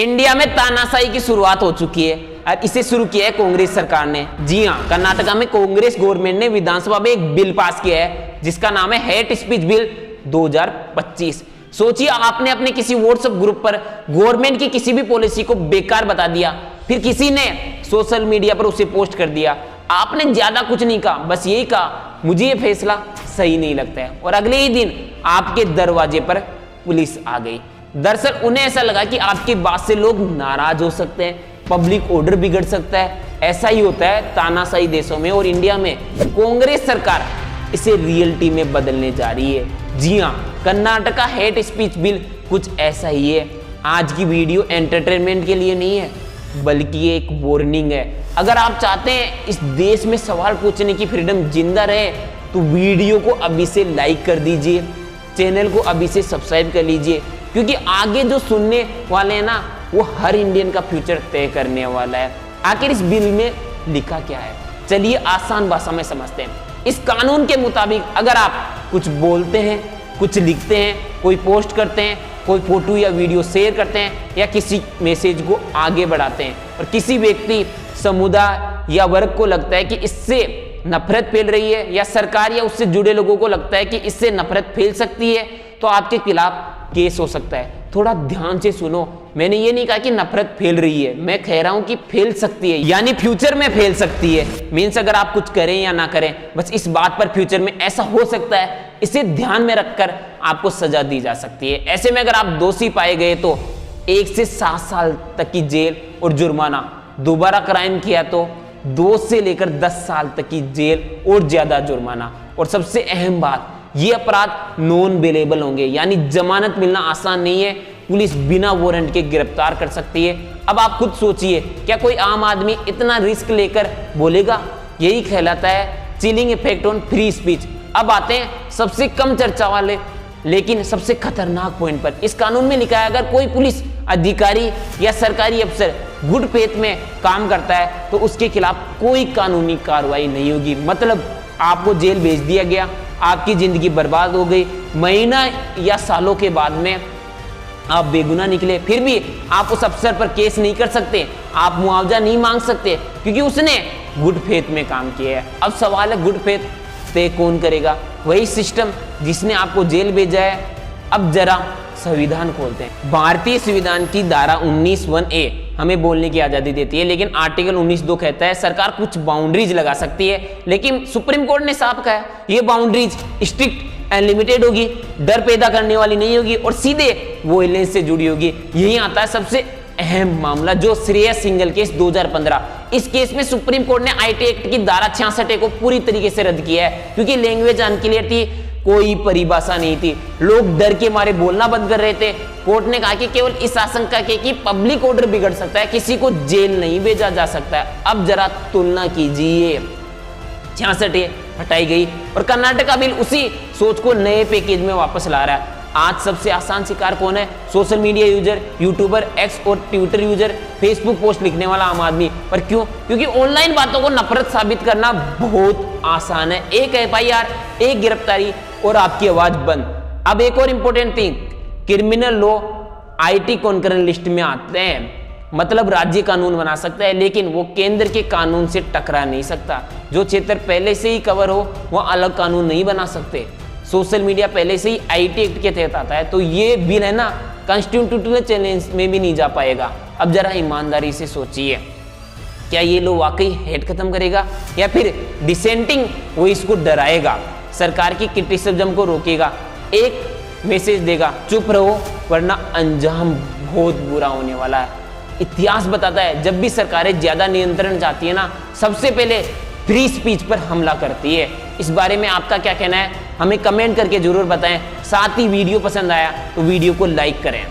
India में तानाशाही की शुरुआत हो चुकी है और इसे शुरू किया है कांग्रेस सरकार ने। जी हाँ, कर्नाटका में कांग्रेस गवर्नमेंट ने विधानसभा में एक बिल पास किया है जिसका नाम है हेट स्पीच बिल 2025। सोचिए, आपने अपने किसी व्हाट्सएप ग्रुप पर गवर्नमेंट की किसी भी पॉलिसी को बेकार बता दिया, फिर किसी ने सोशल मीडिया पर उसे पोस्ट कर दिया। आपने ज्यादा कुछ नहीं कहा, बस यही कहा मुझे ये फैसला सही नहीं लगता है, और अगले ही दिन आपके दरवाजे पर पुलिस आ गई। दरअसल उन्हें ऐसा लगा कि आपकी बात से लोग नाराज हो सकते हैं, पब्लिक ऑर्डर बिगड़ सकता है। ऐसा ही होता है तानाशाही देशों में, और इंडिया में कांग्रेस सरकार इसे रियलिटी में बदलने जा रही है। जी हाँ, कर्नाटका हेट स्पीच बिल कुछ ऐसा ही है। आज की वीडियो एंटरटेनमेंट के लिए नहीं है, बल्कि एक वार्निंग है। अगर आप चाहते हैं इस देश में सवाल पूछने की फ्रीडम जिंदा रहे, तो वीडियो को अभी से लाइक कर दीजिए, चैनल को अभी से सब्सक्राइब कर लीजिए, क्योंकि आगे जो सुनने वाले हैं ना, वो हर इंडियन का फ्यूचर तय करने वाला है। आखिर इस बिल में लिखा क्या है, चलिए आसान भाषा में समझते हैं। इस कानून के मुताबिक अगर आप कुछ बोलते हैं, कुछ लिखते हैं, कोई पोस्ट करते हैं, कोई फोटो या वीडियो शेयर करते हैं, या किसी मैसेज को आगे बढ़ाते हैं, और किसी व्यक्ति, समुदाय या वर्ग को लगता है कि इससे नफरत फैल रही है, या सरकार या उससे जुड़े लोगों को लगता है कि इससे नफरत फैल सकती है, तो आपके खिलाफ केस हो सकता है। थोड़ा ध्यान से सुनो, मैंने ये नहीं कहा कि नफरत फैल रही है, मैं कह रहा हूं कि फैल सकती है, यानी फ्यूचर में फैल सकती है। मीन्स अगर आप कुछ करें या ना करें, बस इस बात पर फ्यूचर में ऐसा हो सकता है, इसे ध्यान में रखकर आपको सजा दी जा सकती है। ऐसे में अगर आप दोषी पाए गए तो 1 से 7 साल तक की जेल और जुर्माना, दोबारा क्राइम किया तो 2 से लेकर 10 साल तक की जेल और ज्यादा जुर्माना। और सबसे अहम बात, ये अपराध नॉन बेलेबल होंगे, यानी जमानत मिलना आसान नहीं है। पुलिस बिना वारंट के गिरफ्तार कर सकती है। अब आप खुद सोचिए, क्या कोई आम आदमी इतना रिस्क लेकर बोलेगा? यही कहलाता है chilling effect on free speech. अब आते हैं सबसे कम चर्चा वाले लेकिन सबसे खतरनाक पॉइंट पर। इस कानून में लिखा है, अगर कोई पुलिस अधिकारी या सरकारी अफसर गुड फेथ में काम करता है तो उसके खिलाफ कोई कानूनी कार्रवाई नहीं होगी। मतलब आपको जेल भेज दिया गया, आपकी जिंदगी बर्बाद हो गई, महीना या सालों के बाद में आप बेगुनाह निकले, फिर भी आप उस अफसर पर केस नहीं कर सकते, आप मुआवजा नहीं मांग सकते, क्योंकि उसने गुड फेथ में काम किया है। अब सवाल है, गुड फेथ तय कौन करेगा? वही सिस्टम जिसने आपको जेल भेजा है। अब जरा संविधान खोलते हैं। भारतीय संविधान की धारा 19(1)(a) हमें बोलने की आजादी देती है, लेकिन आर्टिकल 19(2) कहता है सरकार कुछ बाउंड्रीज लगा सकती है, लेकिन सुप्रीम कोर्ट ने साफ कहा है ये बाउंड्रीज स्ट्रिक्ट अनलिमिटेड होगी, डर पैदा करने वाली नहीं होगी, और सीधे वॉयलेंस से जुड़ी होगी। यही आता है सबसे अहम मामला, जो श्रेयस सिंघल केस 2015। इस केस में सुप्रीम कोर्ट ने आईटी एक्ट की धारा 66 को पूरी तरीके से रद्द किया है, क्योंकि लैंग्वेज अनक्लियर थी, कोई परिभाषा नहीं थी, लोग डर के मारे बोलना बंद कर रहे थे। कोर्ट ने कहा कि केवल इस आशंका के कि पब्लिक ऑर्डर बिगड़ सकता है, किसी को जेल नहीं भेजा जा सकता है। अब जरा तुलना कीजिए, 66 हटाई गई और कर्नाटका बिल उसी सोच को नए पैकेज में वापस ला रहा है। आज सबसे आसान शिकार कौन है? Social media user, YouTuber, x और ट्विटर यूजर, फेसबुक पोस्ट लिखने वाला आम आदमी। पर क्यों? क्योंकि ऑनलाइन बातों को नफरत साबित करना बहुत आसान है। एक FIR, एक गिरफ्तारी और आपकी आवाज बंद। अब एक और important thing, criminal law IT concurrent list में आते हैं, मतलब राज्य कानून बना सकता है, लेकिन वो केंद्र के कानून से टकरा नहीं सकता। जो क्षेत्र पहले से ही कवर हो वह अलग कानून नहीं बना सकते। सोशल मीडिया पहले से ही IT एक्ट के तहत आता है, तो ये बिल है ना, कॉन्स्टिट्यूशनल चैलेंज में भी नहीं जा पाएगा। अब जरा ईमानदारी से सोचिए, क्या ये लो वाकई हेट खत्म करेगा, या फिर डिसेंटिंग वो इसको डराएगा, सरकार की क्रिटिसिज्म को रोकेगा, एक मैसेज देगा चुप रहो वरना अंजाम बहुत बुरा होने वाला है। इतिहास बताता है, जब भी सरकारें ज्यादा नियंत्रण चाहती है ना, सबसे पहले फ्री स्पीच पर हमला करती है। इस बारे में आपका क्या कहना है, हमें कमेंट करके जरूर बताएं। साथ ही वीडियो पसंद आया तो वीडियो को लाइक करें।